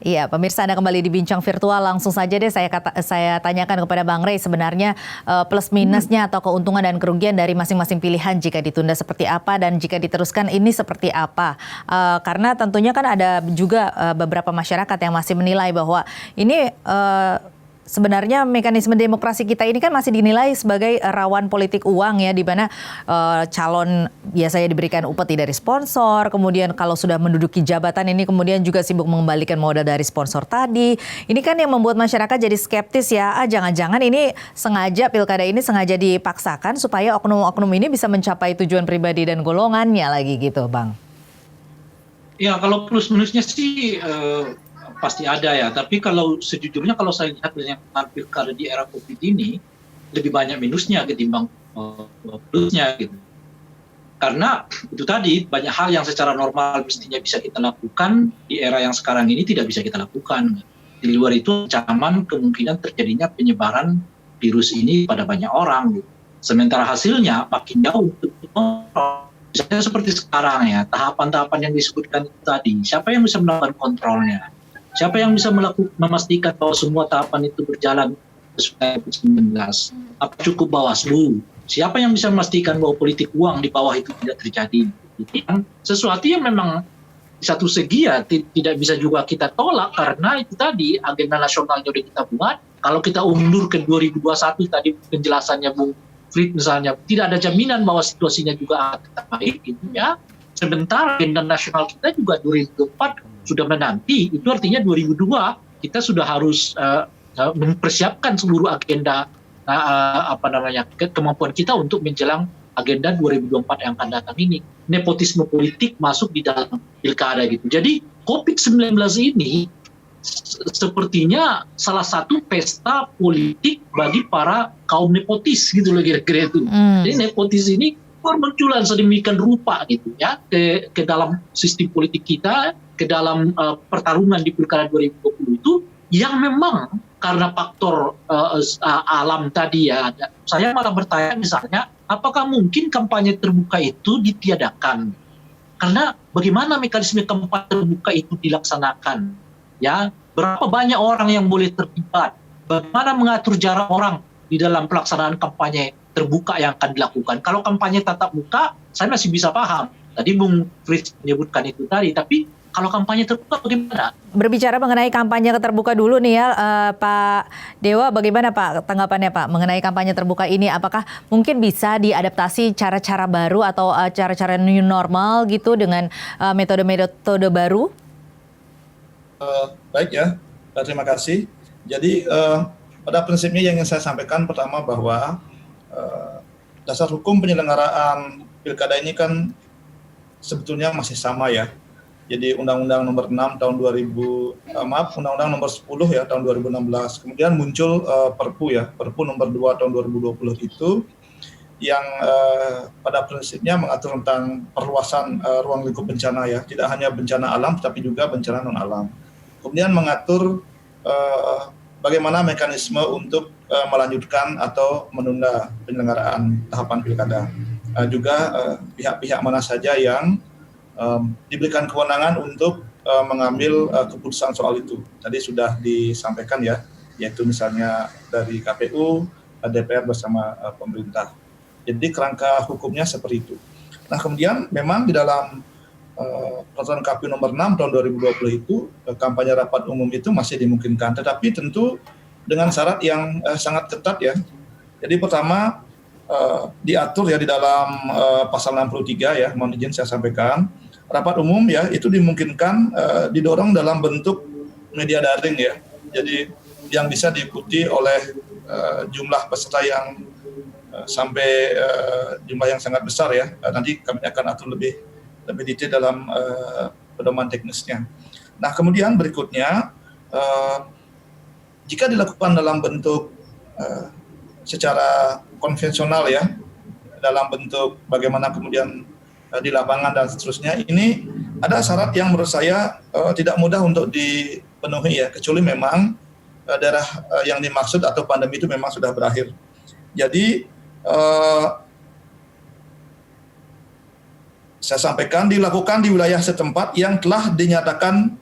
Iya, pemirsa Anda kembali di Bincang Virtual. Langsung saja deh saya tanyakan kepada Bang Rey sebenarnya plus minusnya atau keuntungan dan kerugian dari masing-masing pilihan jika ditunda seperti apa dan jika diteruskan ini seperti apa. Karena tentunya kan ada juga beberapa masyarakat yang masih menilai bahwa ini sebenarnya mekanisme demokrasi kita ini kan masih dinilai sebagai rawan politik uang ya, di mana calon biasanya diberikan upeti dari sponsor, kemudian kalau sudah menduduki jabatan ini kemudian juga sibuk mengembalikan modal dari sponsor tadi. Ini kan yang membuat masyarakat jadi skeptis ya, jangan-jangan ini sengaja pilkada ini sengaja dipaksakan supaya oknum-oknum ini bisa mencapai tujuan pribadi dan golongannya lagi gitu, Bang. Ya, kalau plus minusnya sih pasti ada ya. Tapi kalau sejujurnya kalau saya lihat yang pilkada di era COVID ini lebih banyak minusnya ketimbang plusnya gitu. Karena itu tadi banyak hal yang secara normal mestinya bisa kita lakukan di era yang sekarang ini tidak bisa kita lakukan. Di luar itu ancaman kemungkinan terjadinya penyebaran virus ini pada banyak orang. Gitu. Sementara hasilnya makin jauh. Misalnya seperti sekarang ya, tahapan-tahapan yang disebutkan itu tadi, siapa yang bisa melakukan kontrolnya? Siapa yang bisa memastikan bahwa semua tahapan itu berjalan sesuai COVID-19? Apa cukup Bawaslu? Siapa yang bisa memastikan bahwa politik uang di bawah itu tidak terjadi? Sesuatu yang memang di satu segi ya tidak bisa juga kita tolak karena itu tadi agenda nasionalnya sudah kita buat. Kalau kita undur ke 2021 tadi penjelasannya Bung Frit misalnya, tidak ada jaminan bahwa situasinya juga akan baik gitu ya. Sebentar agenda nasional kita juga 2024 sudah menanti, itu artinya 2002 kita sudah harus mempersiapkan seluruh agenda kemampuan kita untuk menjelang agenda 2024 yang akan datang ini. Nepotisme politik masuk di dalam pilkada gitu. Jadi COVID-19 ini sepertinya salah satu pesta politik bagi para kaum nepotis gitu loh kira-kira itu. Jadi nepotis ini bermunculan sedemikian rupa gitu ya ke dalam sistem politik kita, ke dalam pertarungan di pilkada 2020 itu yang memang karena faktor alam tadi ya. Saya malah bertanya misalnya, apakah mungkin kampanye terbuka itu ditiadakan? Karena bagaimana mekanisme kampanye terbuka itu dilaksanakan? Ya, berapa banyak orang yang boleh terlibat? Bagaimana mengatur jarak orang di dalam pelaksanaan kampanye terbuka yang akan dilakukan? Kalau kampanye tatap muka, saya masih bisa paham. Tadi Bung Fritz menyebutkan itu tadi, tapi kalau kampanye terbuka bagaimana? Berbicara mengenai kampanye terbuka dulu nih ya, Pak Dewa, bagaimana Pak tanggapannya Pak mengenai kampanye terbuka ini? Apakah mungkin bisa diadaptasi cara-cara baru atau cara-cara new normal gitu dengan metode-metode baru? Baik ya, terima kasih. Jadi pada prinsipnya yang ingin saya sampaikan pertama bahwa dasar hukum penyelenggaraan pilkada ini kan sebetulnya masih sama ya. Jadi Undang-Undang Nomor 6 tahun Undang-Undang Nomor 10 ya tahun 2016. Kemudian muncul Perpu Nomor 2 tahun 2020 itu yang pada prinsipnya mengatur tentang perluasan ruang lingkup bencana ya, tidak hanya bencana alam tapi juga bencana non alam. Kemudian mengatur bagaimana mekanisme untuk melanjutkan atau menunda penyelenggaraan tahapan pilkada. Juga pihak-pihak mana saja yang diberikan kewenangan untuk mengambil keputusan soal itu. Tadi sudah disampaikan ya, yaitu misalnya dari KPU, DPR bersama pemerintah. Jadi kerangka hukumnya seperti itu. Nah kemudian memang di dalam peraturan KPU nomor 6 tahun 2020 itu kampanye rapat umum itu masih dimungkinkan, tetapi tentu dengan syarat yang sangat ketat ya. Jadi pertama diatur ya di dalam pasal 63 ya, mohon izin saya sampaikan, rapat umum ya itu dimungkinkan didorong dalam bentuk media daring ya. Jadi yang bisa diikuti oleh jumlah peserta yang sampai jumlah yang sangat besar ya. Nanti kami akan atur lebih detail dalam pedoman teknisnya. Nah kemudian berikutnya jika dilakukan dalam bentuk secara konvensional ya, dalam bentuk bagaimana kemudian di lapangan dan seterusnya, ini ada syarat yang menurut saya tidak mudah untuk dipenuhi ya, kecuali memang daerah yang dimaksud atau pandemi itu memang sudah berakhir. Jadi saya sampaikan dilakukan di wilayah setempat yang telah dinyatakan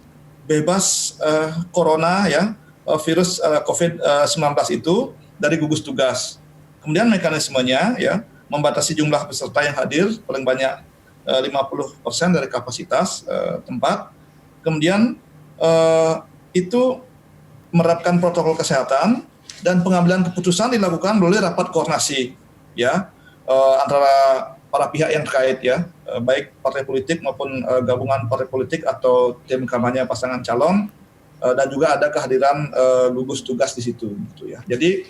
bebas corona ya, virus COVID-19 itu dari gugus tugas. Kemudian mekanismenya ya membatasi jumlah peserta yang hadir paling banyak 50% dari kapasitas tempat. Kemudian itu menerapkan protokol kesehatan dan pengambilan keputusan dilakukan melalui rapat koordinasi ya antara para pihak yang terkait ya, baik partai politik maupun gabungan partai politik atau tim kampanye pasangan calon, dan juga ada kehadiran gugus tugas di situ gitu ya. Jadi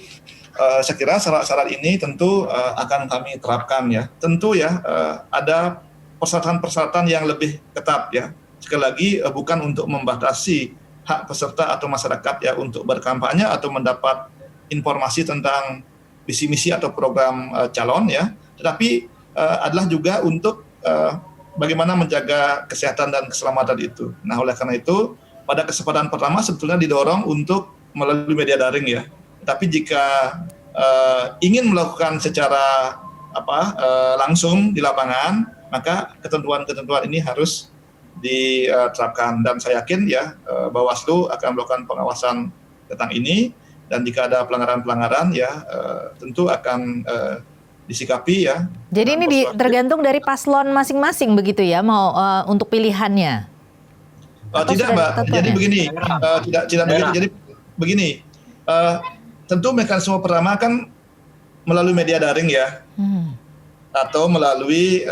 saya kira syarat-syarat ini tentu akan kami terapkan ya. Tentu ya ada persyaratan-persyaratan yang lebih ketat ya. Sekali lagi bukan untuk membatasi hak peserta atau masyarakat ya untuk berkampanye atau mendapat informasi tentang visi misi atau program calon ya, tetapi adalah juga untuk bagaimana menjaga kesehatan dan keselamatan itu. Nah, oleh karena itu pada kesempatan pertama sebetulnya didorong untuk melalui media daring ya. Tapi jika ingin melakukan secara langsung di lapangan, maka ketentuan-ketentuan ini harus diterapkan. Dan saya yakin ya Bawaslu akan melakukan pengawasan tentang ini, dan jika ada pelanggaran-pelanggaran ya tentu akan disikapi ya. Jadi ini tergantung dari paslon masing-masing begitu ya, mau untuk pilihannya? Tidak Mbak, jadi begini, tidak begitu. Jadi begini, tentu mekanisme pertama kan melalui media daring ya, atau melalui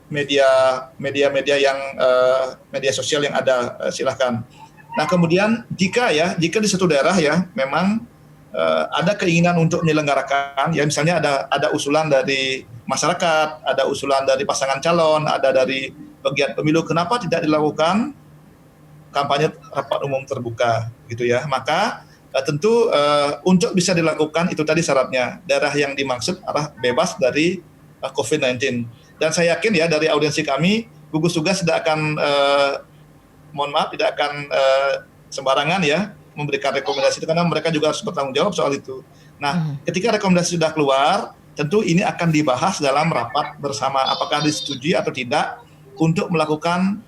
media yang media sosial yang ada, silahkan. Nah kemudian jika di suatu daerah ya memang ada keinginan untuk menyelenggarakan, ya misalnya ada usulan dari masyarakat, ada usulan dari pasangan calon, ada dari pegiat pemilu, kenapa tidak dilakukan kampanye rapat umum terbuka gitu ya. Maka tentu untuk bisa dilakukan itu tadi syaratnya, daerah yang dimaksud adalah bebas dari COVID-19. Dan saya yakin ya dari audiensi kami, gugus tugas tidak akan tidak akan sembarangan ya memberikan rekomendasi itu, karena mereka juga harus bertanggung jawab soal itu. Nah, ketika rekomendasi sudah keluar, tentu ini akan dibahas dalam rapat bersama apakah disetujui atau tidak untuk melakukan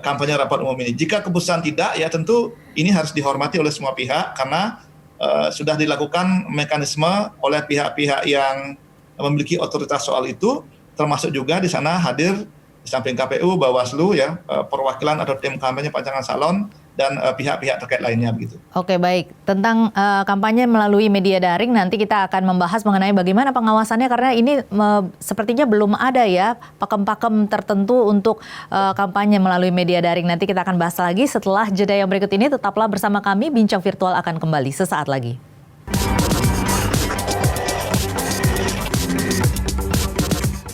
kampanye rapat umum ini. Jika keputusan tidak, ya tentu ini harus dihormati oleh semua pihak karena sudah dilakukan mekanisme oleh pihak-pihak yang memiliki otoritas soal itu, termasuk juga di sana hadir di samping KPU, Bawaslu ya, perwakilan atau tim kampanye pasangan calon dan pihak-pihak terkait lainnya begitu. Oke, baik. Tentang kampanye melalui media daring nanti kita akan membahas mengenai bagaimana pengawasannya, karena ini sepertinya belum ada ya pakem-pakem tertentu untuk kampanye melalui media daring. Nanti kita akan bahas lagi setelah jeda yang berikut ini. Tetaplah bersama kami, Bincang Virtual akan kembali sesaat lagi.